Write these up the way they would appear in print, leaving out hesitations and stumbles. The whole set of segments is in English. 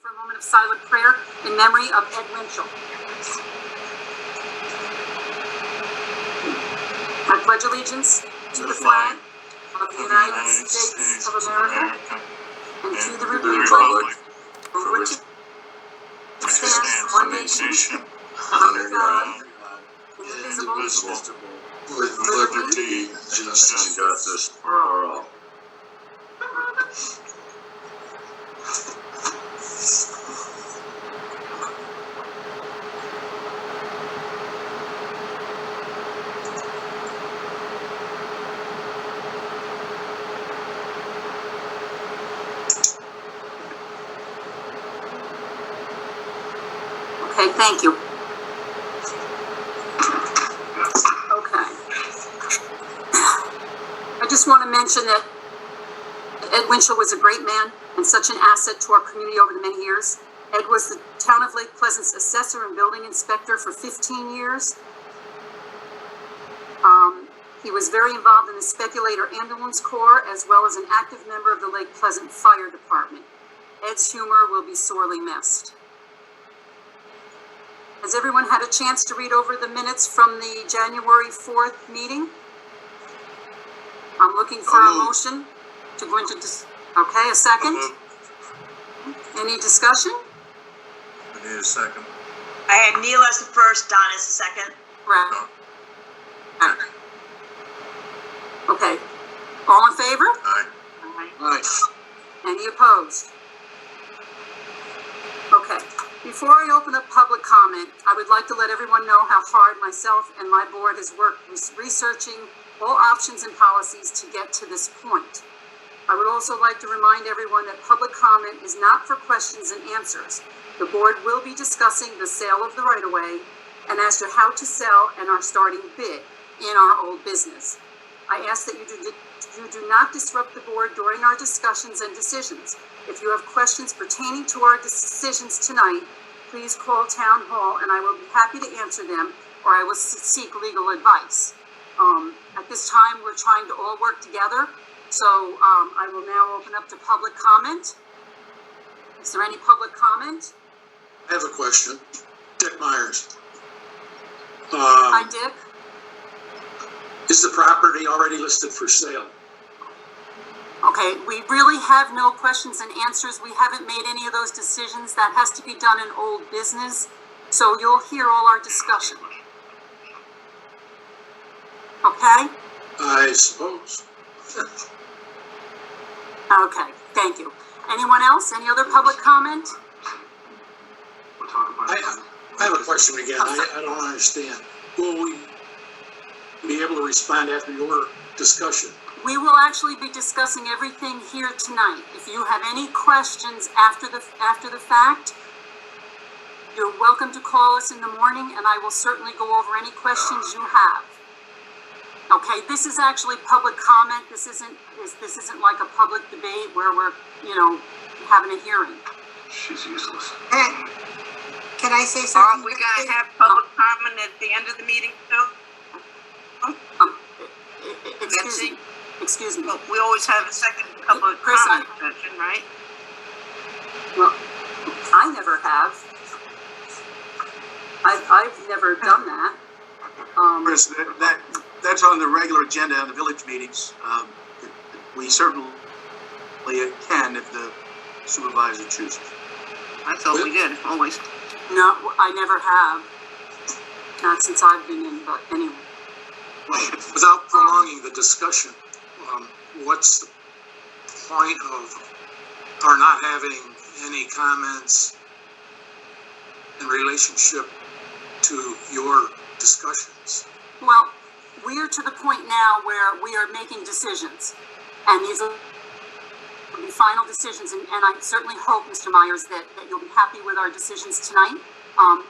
for a moment of silent prayer in memory of Ed Winchell. I pledge allegiance to the flag of the United States of America and to the republic for which it stands one nation, under God, indivisible, with liberty, justice for all. Okay, thank you. Okay. I just want to mention that Ed Winchell was a great man and such an asset to our community over the many years. Ed was the Town of Lake Pleasant's assessor and building inspector for 15 years. He was very involved in the Speculator Ambulance Corps, as well as an active member of the Lake Pleasant Fire Department. Ed's humor will be sorely missed. Has everyone had a chance to read over the minutes from the January 4th meeting? I'm looking for a motion to go into okay, a second? Any discussion? I need a second. I had Neil as the first, Don as the second. Right. Okay. All in favor? Aye. Aye. Any opposed? Okay. Before I open up public comment, I would like to let everyone know how hard myself and my board has worked researching all options and policies to get to this point. I would also like to remind everyone that public comment is not for questions and answers. The board will be discussing the sale of the right-of-way and as to how to sell and our starting bid in our old business. I ask that you do not disrupt the board during our discussions and decisions. If you have questions pertaining to our decisions tonight, please call Town Hall and I will be happy to answer them, or I will seek legal advice. At this time, we're trying to all work together, so I will now open up to public comment. Is there any public comment? I have a question. Dick Myers. Hi, Dick. Is the property already listed for sale? Okay, we really have no questions and answers. We haven't made any of those decisions. That has to be done in old business. So you'll hear all our discussion. Okay? I suppose. Okay, thank you. Anyone else? Any other public comment? I have a question again. I don't understand. Will we be able to respond after your discussion? We will actually be discussing everything here tonight. If you have any questions after the fact, you're welcome to call us in the morning and I will certainly go over any questions you have. Okay, this is actually public comment. This isn't like a public debate where we're, having a hearing. She's useless. Can I say something? Are we gonna have public comment at the end of the meeting too? Excuse me. Well, we always have a second public Chris, comment session, right? Well, I never have. I've never done that. Chris, that's on the regular agenda on the village meetings. We certainly can if the supervisor chooses. I thought we did, always. No, I never have. Not since I've been in, but anyway. Without prolonging the discussion, what's the point of our not having any comments in relationship to your discussions? Well, we are to the point now where we are making decisions, and these will be final decisions, and I certainly hope, Mr. Myers, that you'll be happy with our decisions tonight.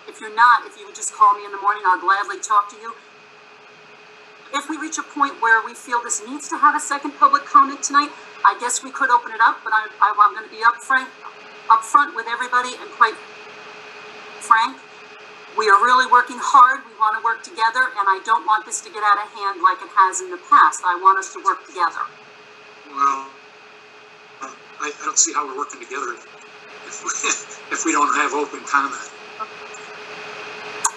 If you're not, if you would just call me in the morning, I'll gladly talk to you. If we reach a point where we feel this needs to have a second public comment tonight, I guess we could open it up, but I'm going to be upfront with everybody, and quite frank, we are really working hard. We want to work together, and I don't want this to get out of hand like it has in the past. I want us to work together. Well, I don't see how we're working together if if we don't have open comment?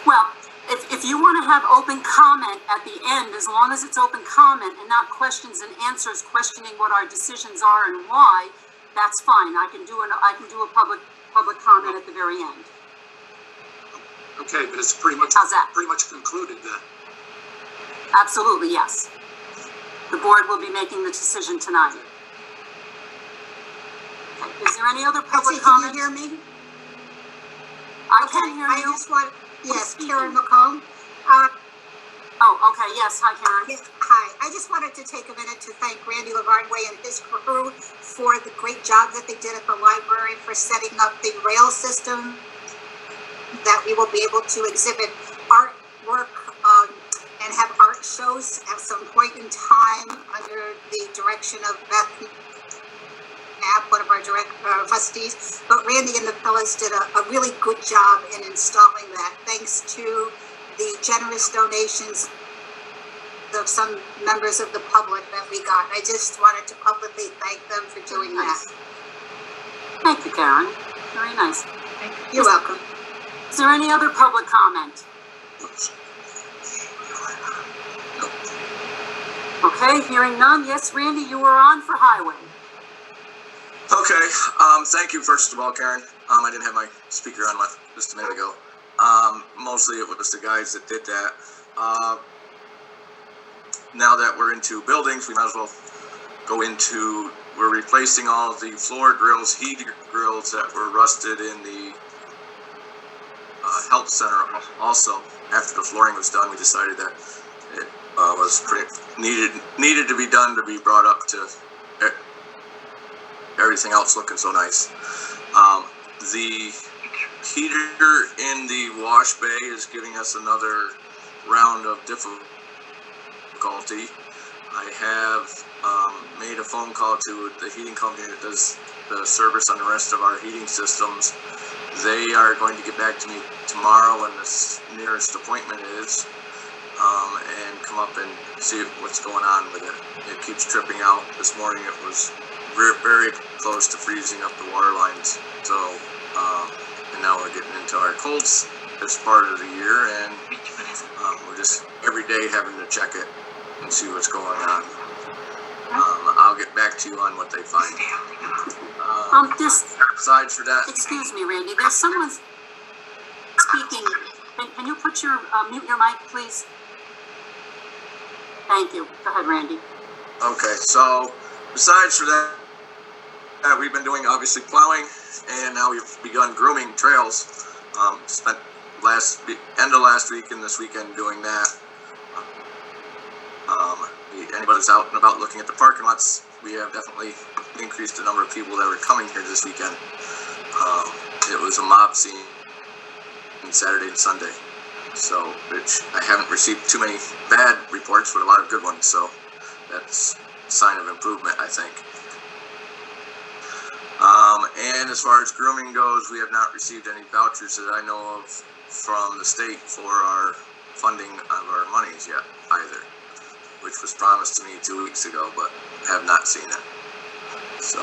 Well, if you want to have open comment at the end, as long as it's open comment and not questions and answers questioning what our decisions are and why, that's fine. I can do a public comment at the very end. Okay, but it's pretty much, How's that? pretty much concluded then. Absolutely, yes. The board will be making the decision tonight. Okay, is there any other Betsy, public can you comment? hear me? I Okay, can hear I you. just want, yes, speaking? Karen McComb. Oh, okay, yes, hi Karen. Yes, hi. I just wanted to take a minute to thank Randy Lavardway and his crew for the great job that they did at the library for setting up the rail system, that we will be able to exhibit artwork and have art shows at some point in time under the direction of Beth Knapp, one of our trustees. But Randy and the fellows did a really good job in installing that, thanks to the generous donations of some members of the public that we got. I just wanted to publicly thank them for doing that. Thank you, Karen. Very nice. You're welcome. Is there any other public comment? Okay, hearing none. Yes, Randy, you were on for highway. Okay, thank you first of all, Karen. I didn't have my speaker on just a minute ago. Mostly it was the guys that did that. Now that we're into buildings, we might as well go into, we're replacing all the floor grills, heater grills that were rusted in the health center. Also, after the flooring was done, we decided that it was needed to be done to be brought up to everything else looking so nice. The heater in the wash bay is giving us another round of difficulty. I have made a phone call to the heating company that does the service on the rest of our heating systems. They are going to get back to me tomorrow when the nearest appointment is, and come up and see what's going on with it. It keeps tripping out. This morning it was very close to freezing up the water lines. So, and now we're getting into our colds this part of the year, and we're just every day having to check it and see what's going on. I'll get back to you on what they find. Besides for that, Excuse me, Randy, there's someone speaking. Can you put your, mute your mic, please? Thank you. Go ahead, Randy. okay, so besides for that, we've been doing obviously plowing, and now we've begun grooming trails. Spent end of last week and this weekend doing that. Anybody's out and about looking at the parking lots, we have definitely increased the number of people that were coming here this weekend. It was a mob scene on Saturday and Sunday, so which I haven't received too many bad reports, but a lot of good ones, so that's a sign of improvement, I think. And as far as grooming goes, we have not received any vouchers that I know of from the state for our funding of our monies yet either, which was promised to me 2 weeks ago, but have not seen it. So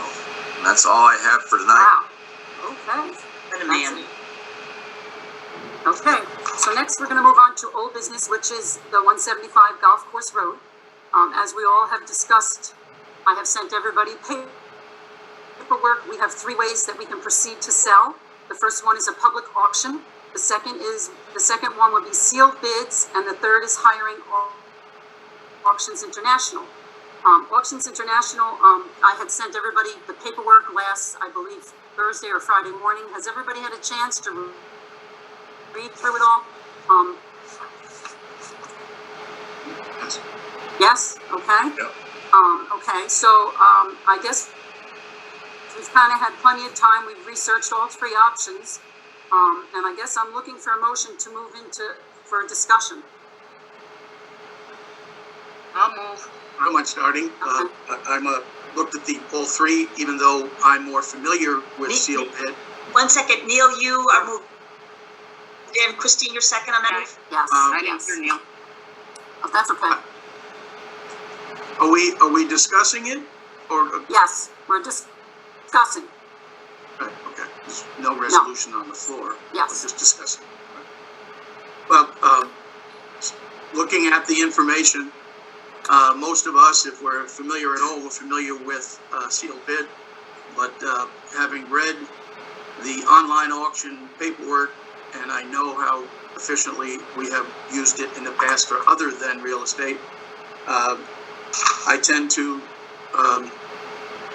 that's all I have for tonight. Wow. Okay. That's it. Okay, so next we're gonna move on to old business, which is the 175 Golf Course Road. As we all have discussed, I have sent everybody paperwork. We have 3 ways that we can proceed to sell. The first one is a public auction. The second one would be sealed bids, and the third is hiring Auctions International. Auctions International, I had sent everybody the paperwork last, I believe, Thursday or Friday morning. Has everybody had a chance to read through it all? Yes? Okay. Yep. Okay, so I guess we've kind of had plenty of time. We've researched all 3 options. And I guess I'm looking for a motion to move for a discussion. I'll move. I don't mind starting. I'm looked at all 3, even though I'm more familiar with seal pit. 1 second, Neil, you are moved. And Christine, you're second on that? Yes, I didn't yes. hear Neil. Oh, that's okay. Are we discussing it? Or, Yes, we're discussing. okay. There's no resolution on the floor. Yes. We're just discussing. Well, looking at the information, most of us, if we're familiar at all, we're familiar with sealed bid. But having read the online auction paperwork, and I know how efficiently we have used it in the past for other than real estate, I tend to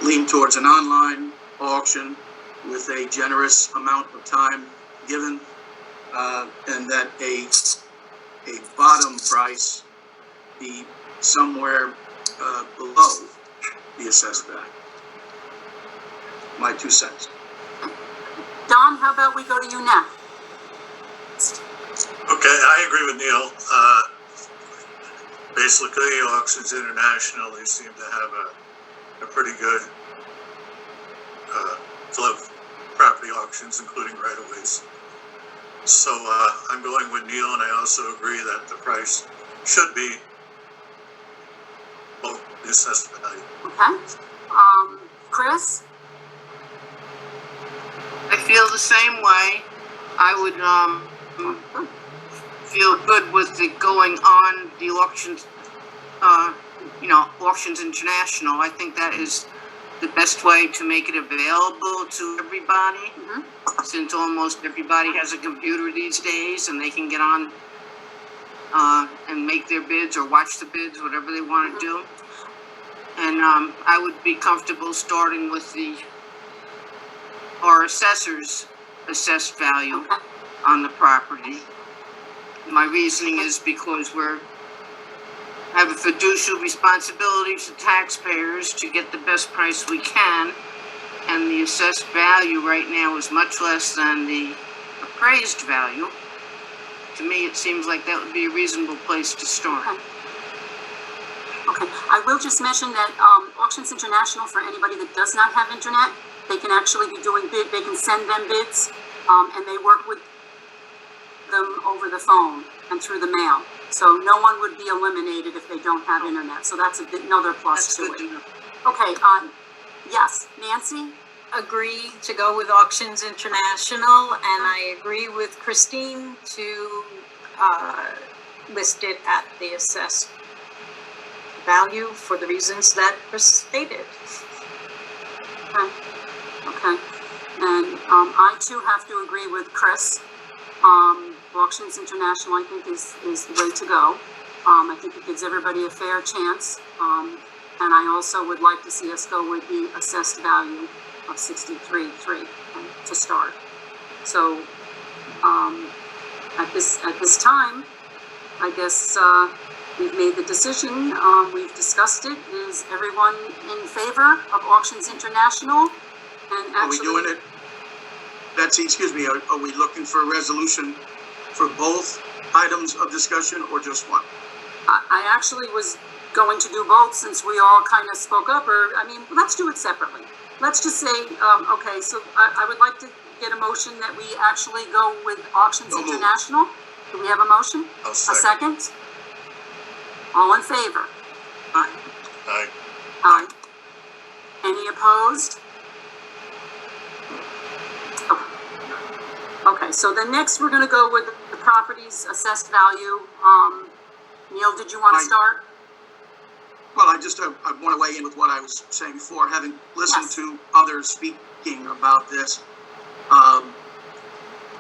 lean towards an online auction with a generous amount of time given, and that a bottom price be somewhere below the assessed value. My 2 cents. Don, how about we go to you now? Okay, I agree with Neil. Basically, Auctions International, they seem to have a pretty good flow of property auctions, including right-of-ways. So I'm going with Neil, and I also agree that the price should be below the assessed value. Okay. Chris? I feel the same way. I would, feel good with the going on the auctions, Auctions International. I think that is the best way to make it available to everybody, since almost everybody has a computer these days and they can get on and make their bids or watch the bids, whatever they want to do. And I would be comfortable starting with our assessor's assessed value on the property. My reasoning is because have a fiduciary responsibility to taxpayers to get the best price we can, and the assessed value right now is much less than the appraised value. To me, it seems like that would be a reasonable place to start. Okay, I will just mention that Auctions International, for anybody that does not have internet, they can actually be doing they can send them bids, and they work with them over the phone and through the mail. So no one would be eliminated if they don't have internet. So that's another plus That's to good to it. know. Okay, yes, Nancy? Agree to go with Auctions International, and I agree with Christine to list it at the assessed value for the reasons that were stated. Okay. And I too have to agree with Chris. Auctions International, I think, is the way to go. I think it gives everybody a fair chance. And I also would like to see us go with the assessed value of 63.3 to start. So at this time, I guess we've made the decision. We've discussed it. Is everyone in favor of Auctions International? And Are we actually, doing it? Betsy, excuse me, are we looking for a resolution for both items of discussion or just one? I actually was going to do both since we all kind of spoke up, let's do it separately. Let's just say, okay, so I would like to get a motion that we actually go with Auctions So moved. International. Do we have a motion? I'll A second. second? All in favor? Aye. Aye. Any opposed? Okay, so then next we're gonna go with the property's assessed value. Neil, did you want to Aye. start? Well, I want to weigh in with what I was saying before, having listened Yes. to others speaking about this.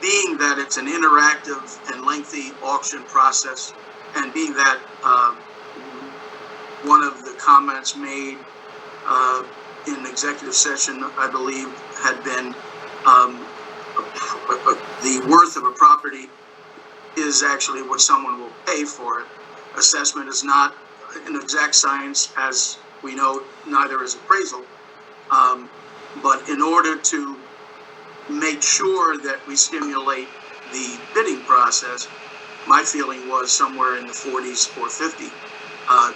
Being that it's an interactive and lengthy auction process, and being that one of the comments made in executive session, I believe, had been the worth of a property is actually what someone will pay for it. Assessment is not an exact science, as we know, neither is appraisal. But in order to make sure that we stimulate the bidding process, my feeling was somewhere in the 40s or 50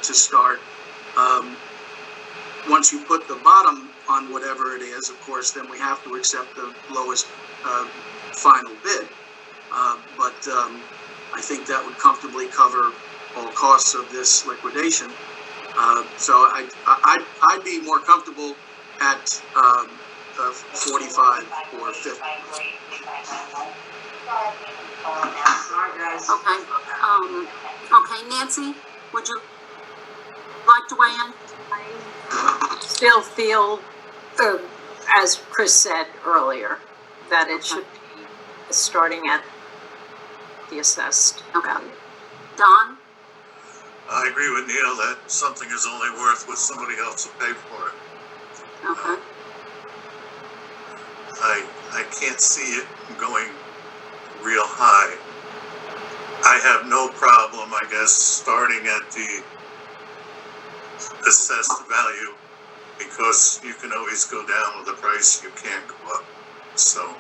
to start. Once you put the bottom on whatever it is, of course, then we have to accept the lowest final bid. But I think that would comfortably cover all costs of this liquidation. So I'd be more comfortable at 45 or 50. Okay, okay, Nancy, would you like to weigh in? Still feel, as Chris said earlier, that it should be starting at the assessed value. Don? I agree with Neil that something is only worth what somebody else will pay for it. Okay, I can't see it going real high. I have no problem, I guess, starting at the assessed value, because you can always go down with the price, you can't go up. So,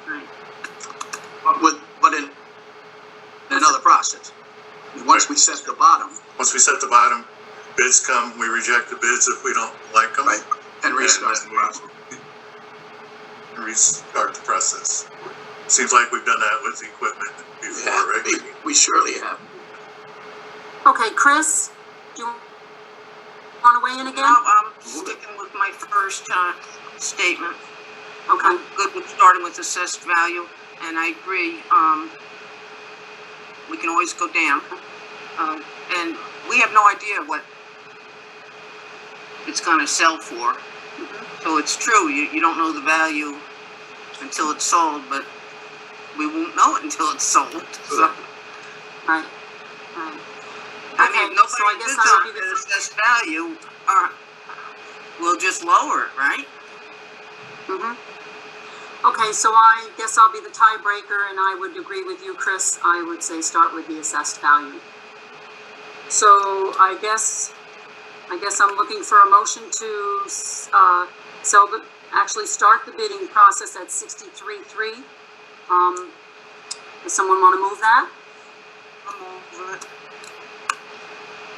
But in another process. Once we set the bottom, once we set the bottom, bids come, we reject the bids if we don't like them. right, and restart the process. And restart the process. Seems like we've done that with equipment before, right? We surely have. okay, Chris, do you want to weigh in again? No, I'm sticking with my first, statement. Okay, I'm good with starting with assessed value, and I agree, we can always go down. And we have no idea what it's gonna sell for. So it's true, you don't know the value until it's sold, but we won't know it until it's sold, so. right. I mean, Okay, if so I nobody guess bids I on would be the the assessed value, we'll just lower it, right? Okay, so I guess I'll be the tiebreaker, and I would agree with you, Chris. I would say start with the assessed value. So I guess I'm looking for a motion to actually start the bidding process at 63.3. Does someone want to move that? I'm over it.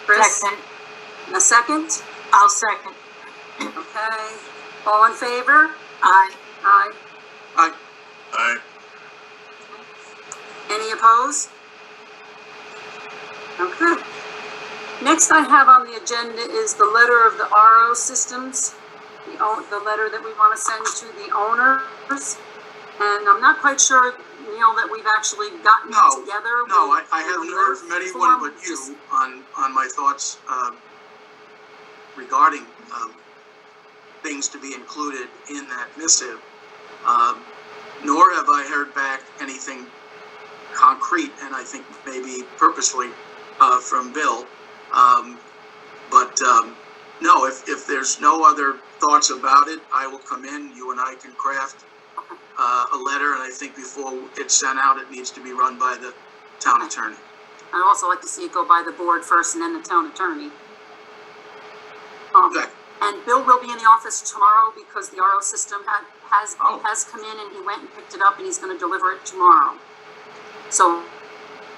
Chris? Second. A second? I'll second. Okay. All in favor? Aye. Aye. I, Any opposed? Okay. Next I have on the agenda is the letter of the RO systems, the letter that we want to send to the owners. And I'm not quite sure, Neil, that we've actually gotten No, it together. No, with, I you know, haven't letter heard from anyone form. but Just- you on my thoughts, regarding, things to be included in that missive. Nor have I heard back anything concrete, and I think maybe purposefully, from Bill. No, if there's no other thoughts about it, I will come in, you and I can craft, a letter, and I think before it's sent out, it needs to be run by the town attorney. I'd also like to see it go by the board first and then the town attorney. Okay. And Bill will be in the office tomorrow because the RO system has Oh. come in, and he went and picked it up, and he's gonna deliver it tomorrow. So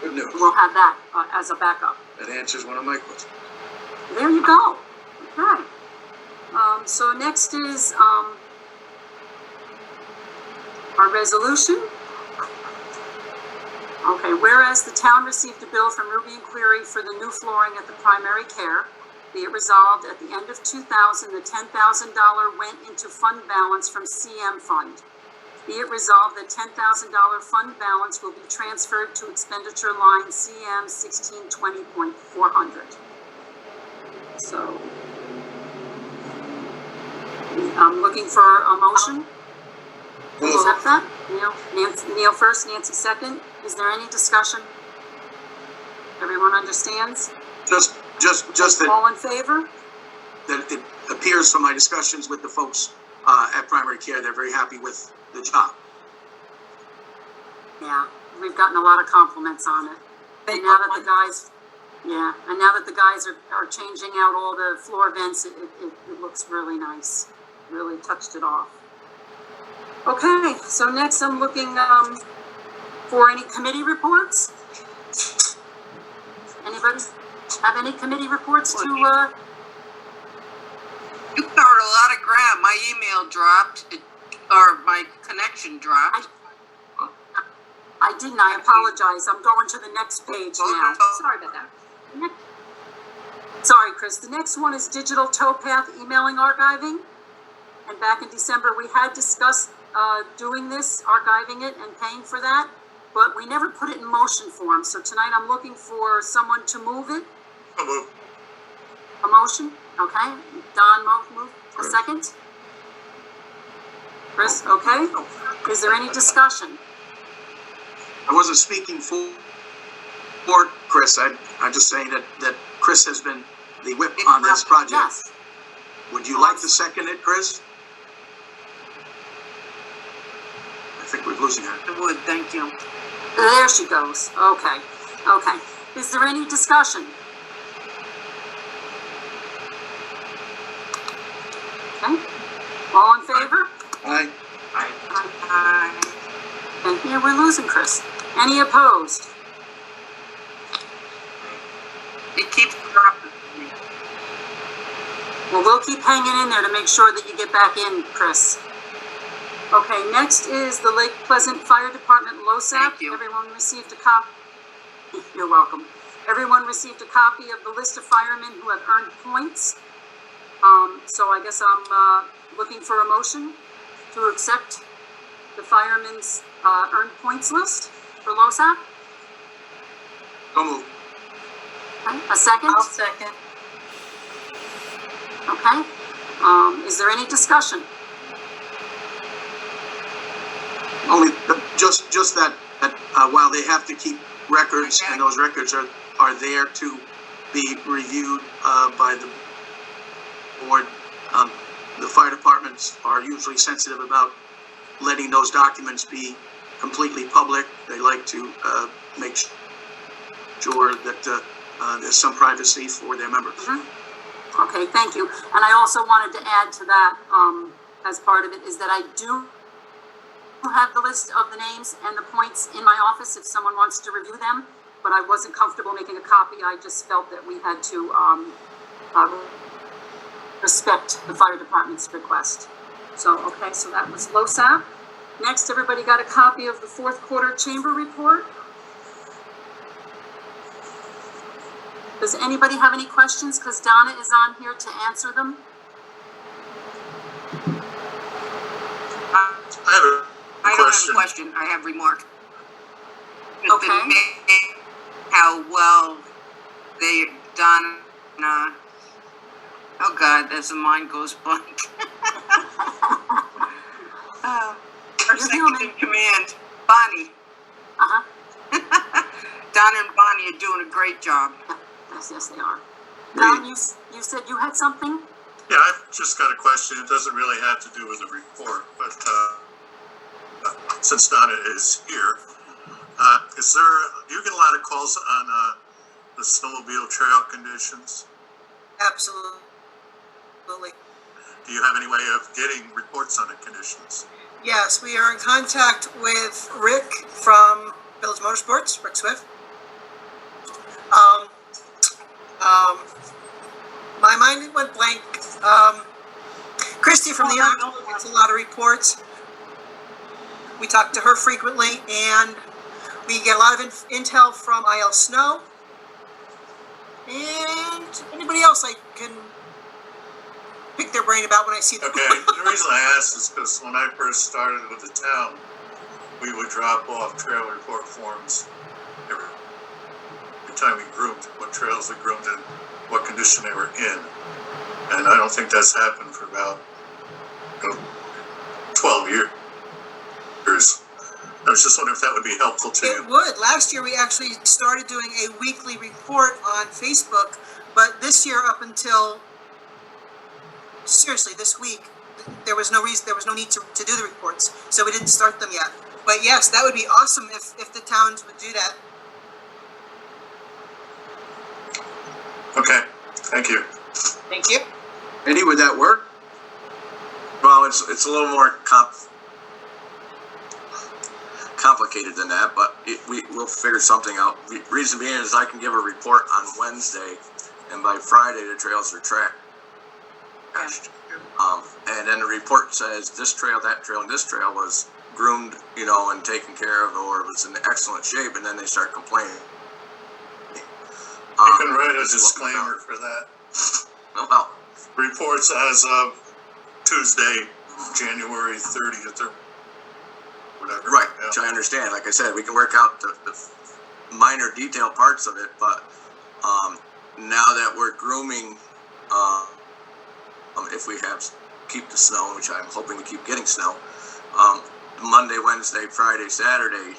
Good news. we'll have that as a backup. That answers one of my questions. There you go. Okay. So next is, our resolution. Okay, whereas the town received a bill from Ruby and Cleary for the new flooring at the primary care, be it resolved, at the end of 2000, the $10,000 went into fund balance from CM Fund. Be it resolved that $10,000 fund balance will be transferred to expenditure line CM 1620.400. So, I'm looking for a motion. Accept that? Neil first, Nancy second. Is there any discussion? Everyone understands? Just that, All in favor? that it appears from my discussions with the folks, at primary care, they're very happy with the job. Yeah, we've gotten a lot of compliments on it. And now that the guys, and now that the guys are changing out all the floor vents, it looks really nice. Really touched it off. Okay, so next I'm looking, for any committee reports? Anybody have any committee reports to, You covered a lot of ground. My email dropped, or my connection dropped. I didn't, I apologize. I'm going to the next page now. Sorry about that. Sorry, Chris. The next one is digital towpath emailing archiving. And back in December, we had discussed, doing this, archiving it and paying for that, but we never put it in motion form. So tonight I'm looking for someone to move it. So moved. A motion, okay? Don move, a second? Chris, okay? Is there any discussion? I wasn't speaking for Chris. I'm just saying that Chris has been the whip on this project. Yes. Would you like to second it, Chris? I think we're losing her. I would, thank you. There she goes. Okay, okay. Is there any discussion? Okay. All in favor? Aye. And here we're losing Chris. Any opposed? It keeps dropping. Well, we'll keep hanging in there to make sure that you get back in, Chris. Okay, next is the Lake Pleasant Fire Department LoSAP. Thank you. Everyone received a copy. You're welcome. Everyone received a copy of the list of firemen who have earned points. So I guess I'm looking for a motion to accept the firemen's earned points list for LoSAP. So moved. Okay, a second? I'll second. Okay. Is there any discussion? Only just that while they have to keep records, and those records are there to be reviewed by the board, the fire departments are usually sensitive about letting those documents be completely public. They like to make sure that there's some privacy for their members. Okay, thank you. And I also wanted to add to that, as part of it, is that I do have the list of the names and the points in my office if someone wants to review them, but I wasn't comfortable making a copy. I just felt that we had to respect the fire department's request. So, okay, so that was LoSAP. Next, everybody got a copy of the fourth quarter chamber report. Does anybody have any questions? Because Donna is on here to answer them. I don't have a question, I have a remark. Just Okay. admit how well they done, oh God, as the mind goes blank. Our You're second human. in command, Bonnie. Uh-huh. Donna and Bonnie are doing a great job. Yes, they are. Don, you said you had something? Yeah, I've just got a question. It doesn't really have to do with the report, but since Donna is here, do you get a lot of calls on the snowmobile trail conditions? Absolutely. Do you have any way of getting reports on the conditions? Yes, we are in contact with Rick from Village Motorsports, Rick Swift. My mind went blank. Christy from the other gets a lot of reports. We talk to her frequently, and we get a lot of intel from IL Snow. And anybody else I can pick their brain about when I see them. Okay, the reason I asked is because when I first started with the town, we would drop off trail report forms every time we groomed, what trails we groomed and what condition they were in. And I don't think that's happened for about 12 years. I was just wondering if that would be helpful to you. It would. Last year, we actually started doing a weekly report on Facebook, but this year, up until, seriously, this week, there was no need to do the reports, so we didn't start them yet. But yes, that would be awesome if the towns would do that. Okay, thank you. Thank you. Eddie, would that work? Well, it's a little more complicated than that, but we'll figure something out. Reason being is I can give a report on Wednesday, and by Friday the trails are trashed. And then the report says this trail, that trail, and this trail was groomed, and taken care of, or was in excellent shape, and then they start complaining. You can write a disclaimer for that. Well, Reports as of Tuesday, January 30th or whatever. Right, Yeah. which I understand. Like I said, we can work out the minor detail parts of it, but now that we're grooming, if we keep the snow, which I'm hoping to keep getting snow, Monday, Wednesday, Friday, Saturday,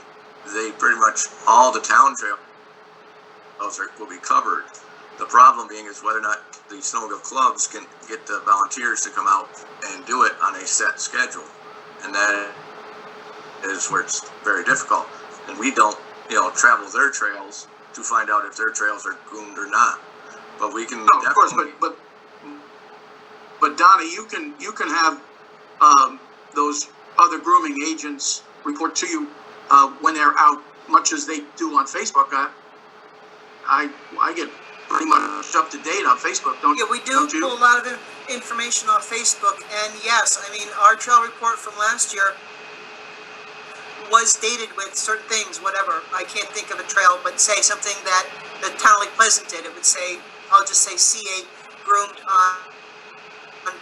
they pretty much all the town trails will be covered. The problem being is whether or not the snowmobile clubs can get the volunteers to come out and do it on a set schedule, and that is where it's very difficult. And we don't, travel their trails to find out if their trails are groomed or not. But we can No, of course, definitely. but Donna, you can have, those other grooming agents report to you, when they're out, much as they do on Facebook. I get pretty much up to date on Facebook, don't Yeah, we do don't you? pull a lot of information on Facebook, and yes, I mean, our trail report from last year was dated with certain things, whatever. I can't think of a trail, but say something that the town of Lake Pleasant did. It would say, I'll just say C8 groomed on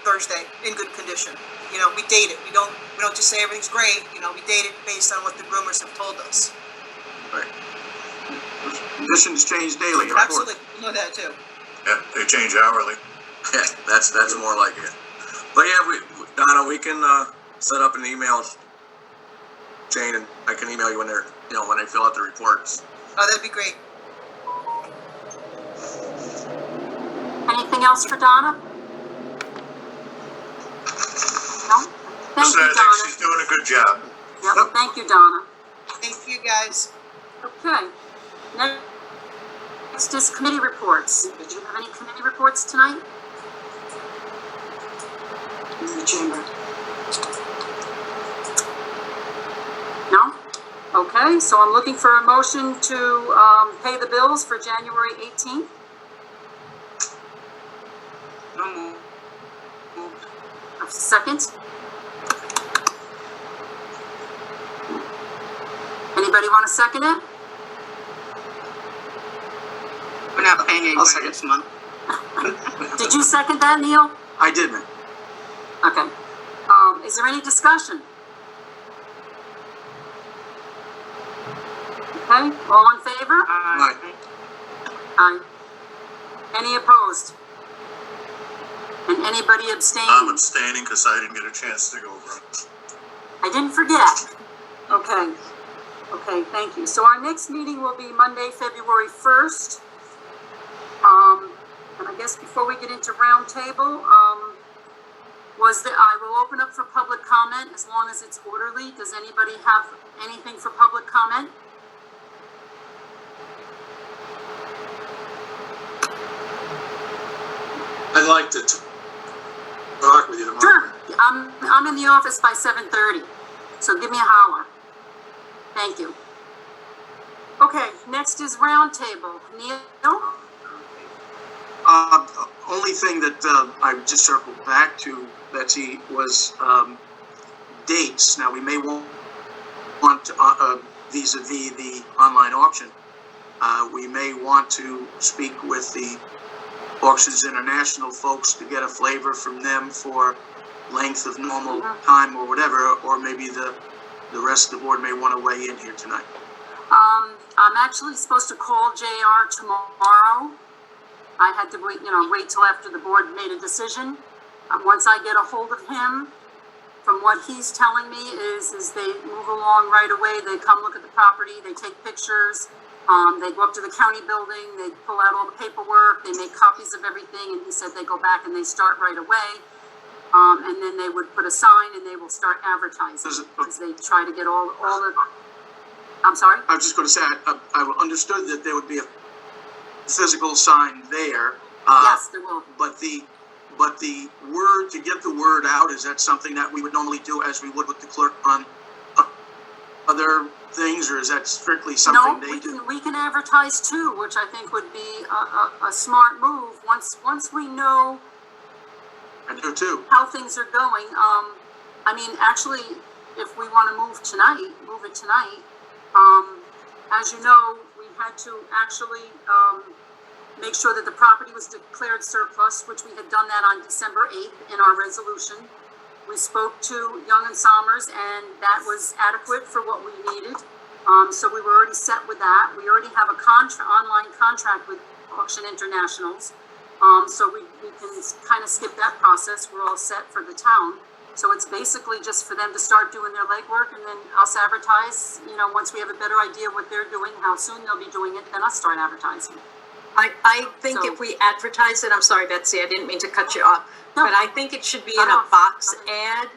Thursday in good condition. We date it. We don't just say everything's great. We date it based on what the groomers have told us. Conditions change daily, of course. Absolutely, you know that too. Yeah, they change hourly. Yeah, that's more like it. But yeah, Donna, we can set up an email chain, and I can email you when when they fill out the reports. Oh, that'd be great. Anything else for Donna? No? Thank Listen, you, I think Donna. she's doing a good job. Yep, thank you, Donna. Thank you, guys. Okay. Next is committee reports. Did you have any committee reports tonight? In the chamber. No? Okay, so I'm looking for a motion to pay the bills for January 18th. A second? Anybody want to second it? We're not paying I'll anybody second. this month. Did you second that, Neil? I did, man. Okay. Is there any discussion? Okay, all in favor? Aye. Aye. Any opposed? And anybody I'm abstaining? abstaining because I didn't get a chance to go over it. I didn't forget. Okay. Okay, thank you. So our next meeting will be Monday, February 1st. And I guess before we get into roundtable, I will open up for public comment as long as it's orderly. Does anybody have anything for public comment? I'd like to talk with you tomorrow. Sure. I'm in the office by 7:30, so give me a holler. Thank you. Okay, next is roundtable. Neil? Only thing that I just circled back to, Betsy, was dates. Now, we may want vis-a-vis the online auction, we may want to speak with the Auctions International folks to get a flavor from them for length of normal time or whatever, or maybe the rest of the board may want to weigh in here tonight. I'm actually supposed to call JR tomorrow. I had to wait till after the board made a decision. Once I get a hold of him, from what he's telling me is they move along right away. They come look at the property, they take pictures, they go up to the county building, they pull out all the paperwork, they make copies of everything, and he said they go back and they start right away. And then they would put a sign and they will start advertising because they try to get all the. I'm sorry? I was just going to say, I understood that there would be a physical sign there. Yes, there will. But the word, to get the word out, is that something that we would normally do as we would with the clerk on other things, or is that strictly something they do? No, we can advertise too, which I think would be a smart move. Once we know I do too. how things are going, I mean, actually, if we want to move it tonight. As you know, we had to actually make sure that the property was declared surplus, which we had done that on December 8th in our resolution. we spoke to Young and Somers, and that was adequate for what we needed. So we were already set with that. We already have a online contract with Auction Internationals. So we can kind of skip that process. We're all set for the town. So it's basically just for them to start doing their legwork, and then us advertise, once we have a better idea what they're doing, how soon they'll be doing it, then us start advertising. I think So- if we advertise it, I'm sorry, Betsy, I didn't mean to cut you off, No. but I think it should be in No. a box ad,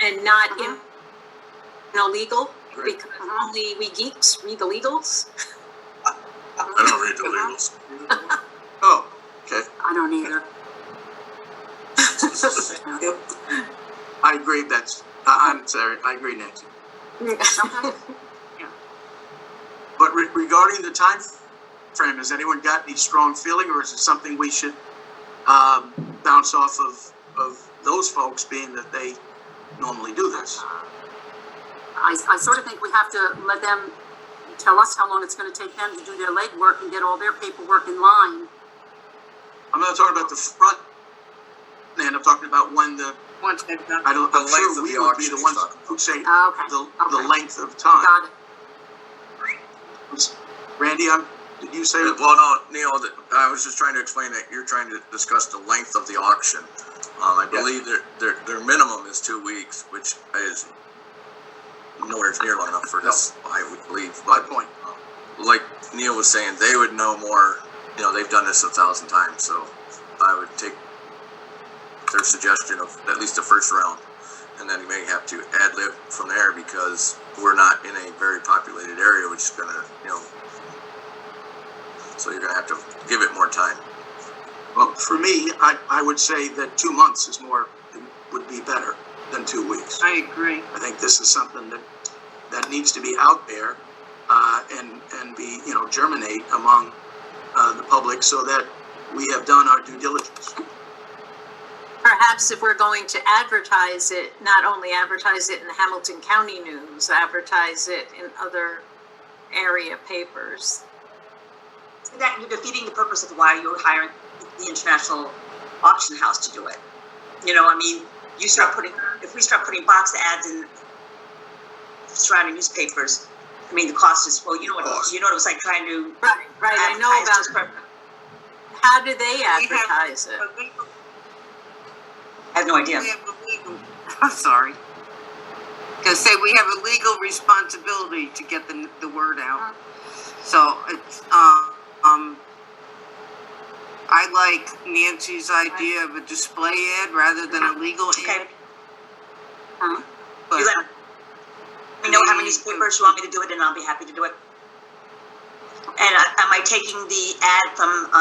and not in illegal, Great. because only we geeks read the legals. I don't read the legals. Oh, okay. I don't either. I agree, I'm sorry, I agree, Nancy. Okay. But regarding the time frame, has anyone got any strong feeling, or is it something we should bounce off of those folks, being that they normally do this? I sort of think we have to let them tell us how long it's going to take them to do their legwork and get all their paperwork in line. I'm not talking about the front end, I'm talking about when Once they've done. I'm The length sure of we the would be auction the you're ones talking who say Okay. the Okay. length of time. Got it. Randy, did you say? Well, no, Neil, I was just trying to explain that you're trying to discuss the length of the auction. I believe their minimum is 2 weeks, which is nowhere near long enough for this, I would believe. My But point. like Neil was saying, they would know more, they've done this 1,000 times, so I would take their suggestion of at least the first round. And then you may have to ad lib from there, because we're not in a very populated area, which is gonna, so you're gonna have to give it more time. Well, for me, I would say that 2 months would be better than 2 weeks. I agree. I think this is something that needs to be out there, and be, germinate among, the public, so that we have done our due diligence. Perhaps if we're going to advertise it, not only advertise it in the Hamilton County News, advertise it in other area papers. That you're defeating the purpose of why you're hiring the International Auction House to do it. If we start putting box ads in surrounding newspapers, the cost is, well, you know what it was like trying to Right, I know advertise about, just how do they advertise it? I have no idea. We have a legal, I'm sorry. Because say we have a legal responsibility to get the word out. So it's, I like Nancy's idea of a display ad rather than a legal Okay. ad. But You let me know how many newspapers you want me to do it, and I'll be happy to do it. And am I taking the ad from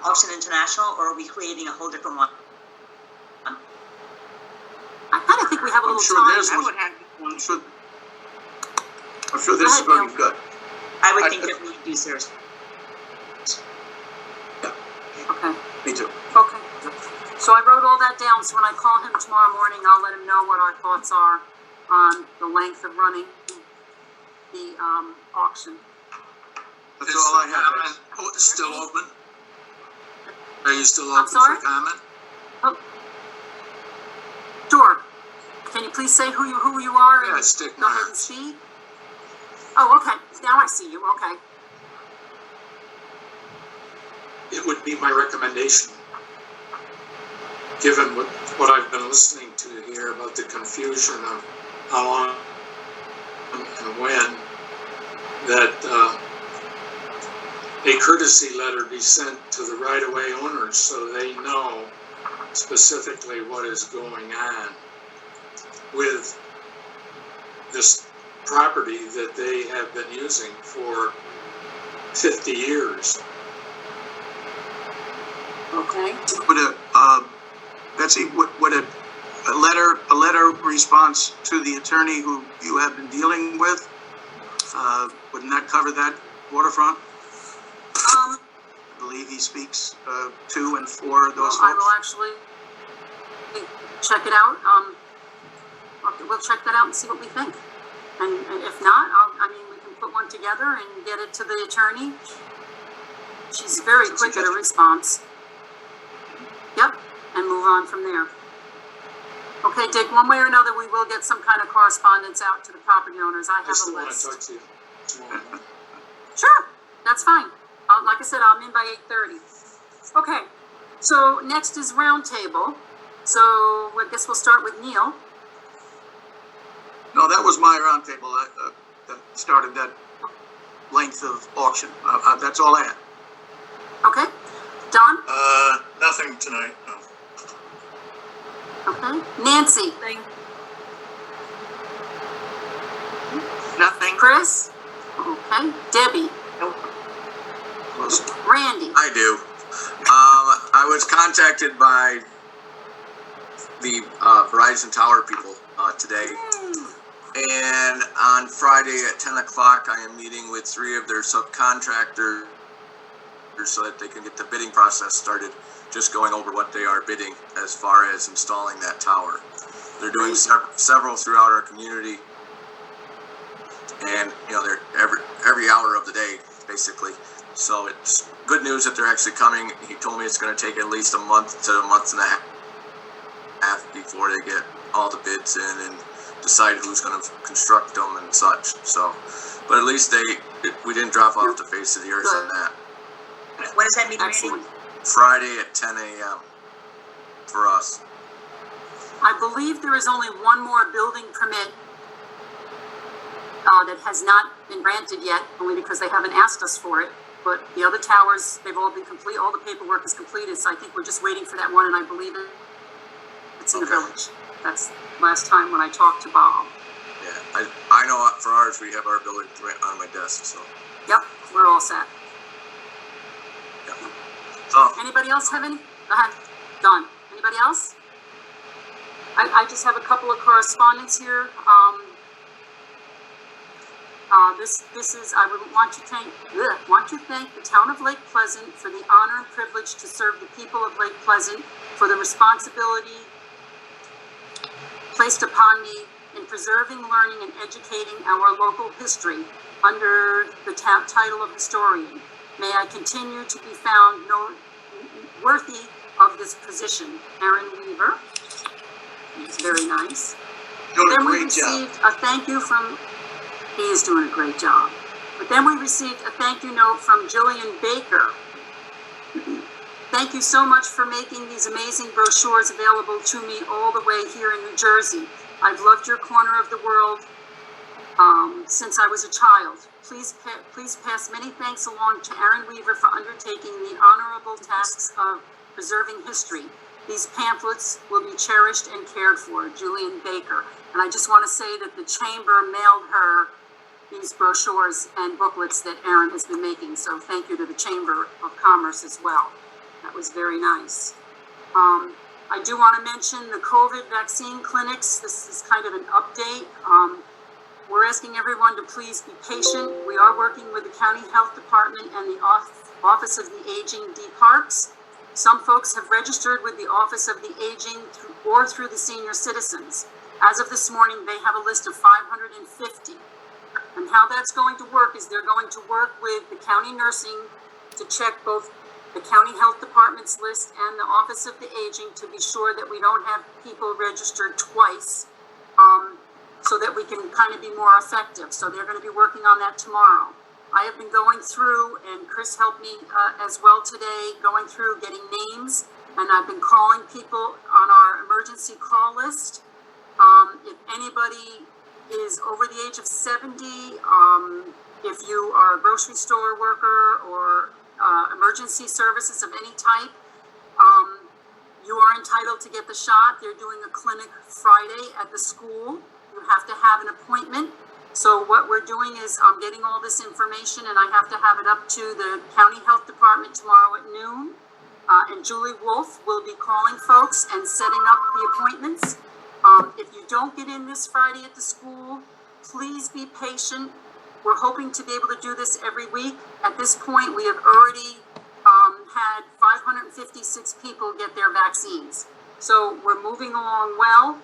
Auction International, or are we creating a whole different one? I kind of think we have a I'm little sure time. there's I one. would have one. I'm sure this is going to be good. I would think that we would use theirs. Okay. Me too. Okay. So I wrote all that down, so when I call him tomorrow morning, I'll let him know what our thoughts are on the length of running the auction. That's all I have. Oh, it's still open? Are you still I'm open sorry? for comment? Sure. Can you please say who you are? Yeah, and Stick go ahead and Marks. speak? Oh, okay. Now I see you. Okay. It would be my recommendation, given what I've been listening to here about the confusion of how long and when, that a courtesy letter be sent to the right-of-way owners so they know specifically what is going on with this property that they have been using for 50 years. Okay. Would Betsy, would a letter response to the attorney who you have been dealing with, wouldn't that cover that waterfront? I believe he speaks to and for those I will folks. actually check it out. Okay, we'll check that out and see what we think. And if not, we can put one together and get it to the attorney. She's very quick at a response. Yep, and move on from there. Okay, Dick, one way or another, we will get some kind of correspondence out to the property owners. I I have a still wanna list. talk to you tomorrow morning. Sure, that's fine. Like I said, I'm in by 8:30. Okay, so next is roundtable. So I guess we'll start with Neil. No, that was my roundtable that started that length of auction. That's all I had. Okay, Don? Nothing tonight, no. Okay, Nancy? Nothing. Chris? Okay, Debbie? Nope. Randy? I do. I was contacted by the Verizon Tower people today. And on Friday at 10 o'clock, I am meeting with 3 of their subcontractors so that they can get the bidding process started, just going over what they are bidding as far as installing that tower. They're doing several throughout our community. And, you know, they're every hour of the day, basically. So it's good news that they're actually coming. He told me it's going to take at least a month to a month and a half before they get all the bids in and decide who's going to construct them and such. So, but at least we didn't drop off the face of the earth on that. When is that meeting, Randy? Excellent. Friday at 10 a.m. for us. I believe there is only one more building permit that has not been granted yet, only because they haven't asked us for it. But the other towers, they've all been complete, all the paperwork is completed, so I think we're just waiting for that one, and I believe it's in the village. That's last time when I talked to Bob. Yeah, I know for ours, we have our building permit on my desk, so. Yep, we're all set. Yeah. So, Anybody else have any? Go ahead, Don. Anybody else? I just have a couple of correspondence here. This is, I would want to thank the town of Lake Pleasant for the honor and privilege to serve the people of Lake Pleasant, for the responsibility placed upon me in preserving, learning, and educating our local history under the title of historian. May I continue to be found worthy of this position. Aaron Weaver. It's very nice. Doing a Then we great job. received a thank you from, he is doing a great job. But then we received a thank you note from Jillian Baker. Thank you so much for making these amazing brochures available to me all the way here in New Jersey. I've loved your corner of the world since I was a child. Please pass many thanks along to Aaron Weaver for undertaking the honorable tasks of preserving history. These pamphlets will be cherished and cared for. Julian Baker. And I just want to say that the chamber mailed her these brochures and booklets that Aaron has been making. So thank you to the Chamber of Commerce as well. That was very nice. I do want to mention the COVID vaccine clinics. This is kind of an update. We're asking everyone to please be patient. We are working with the County Health Department and the Office of the Aging DParks. Some folks have registered with the Office of the Aging through the Senior Citizens. As of this morning, they have a list of 550. And how that's going to work is they're going to work with the county nursing to check both the county health department's list and the Office of the Aging to be sure that we don't have people registered twice, so that we can kind of be more effective. So they're going to be working on that tomorrow. I have been going through, and Chris helped me as well today, going through getting names, and I've been calling people on our emergency call list. If anybody is over the age of 70, if you are a grocery store worker or emergency services of any type, you are entitled to get the shot. They're doing a clinic Friday at the school. You have to have an appointment. So what we're doing is I'm getting all this information, and I have to have it up to the county health department tomorrow at noon. And Julie Wolf will be calling folks and setting up the appointments. If you don't get in this Friday at the school, please be patient. We're hoping to be able to do this every week. At this point, we have already had 556 people get their vaccines. So we're moving along well.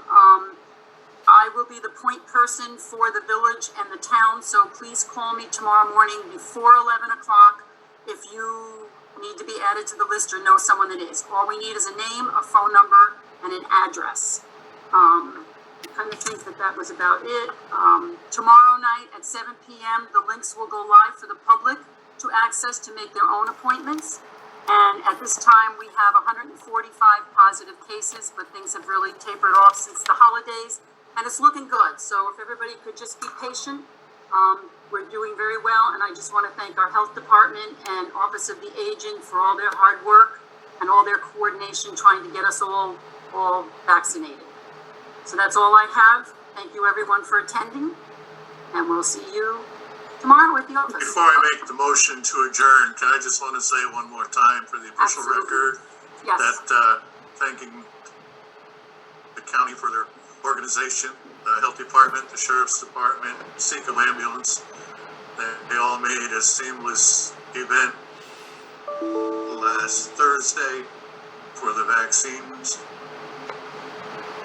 I will be the point person for the village and the town, so please call me tomorrow morning before 11 o'clock if you need to be added to the list or know someone that is. All we need is a name, a phone number, and an address. I kind of think that that was about it. Tomorrow night at 7 p.m., the links will go live for the public to access to make their own appointments. And at this time, we have 145 positive cases, but things have really tapered off since the holidays, and it's looking good. So if everybody could just be patient, we're doing very well, and I just want to thank our health department and Office of the Aging for all their hard work and all their coordination trying to get us all vaccinated. So that's all I have. Thank you everyone for attending, and we'll see you tomorrow at the office. Before I make the motion to adjourn, can I just want to say one more time for the official Absolutely. record Yes. that thanking the county for their organization, the health department, the sheriff's department, Seco ambulance, they all made a seamless event last Thursday for the vaccines.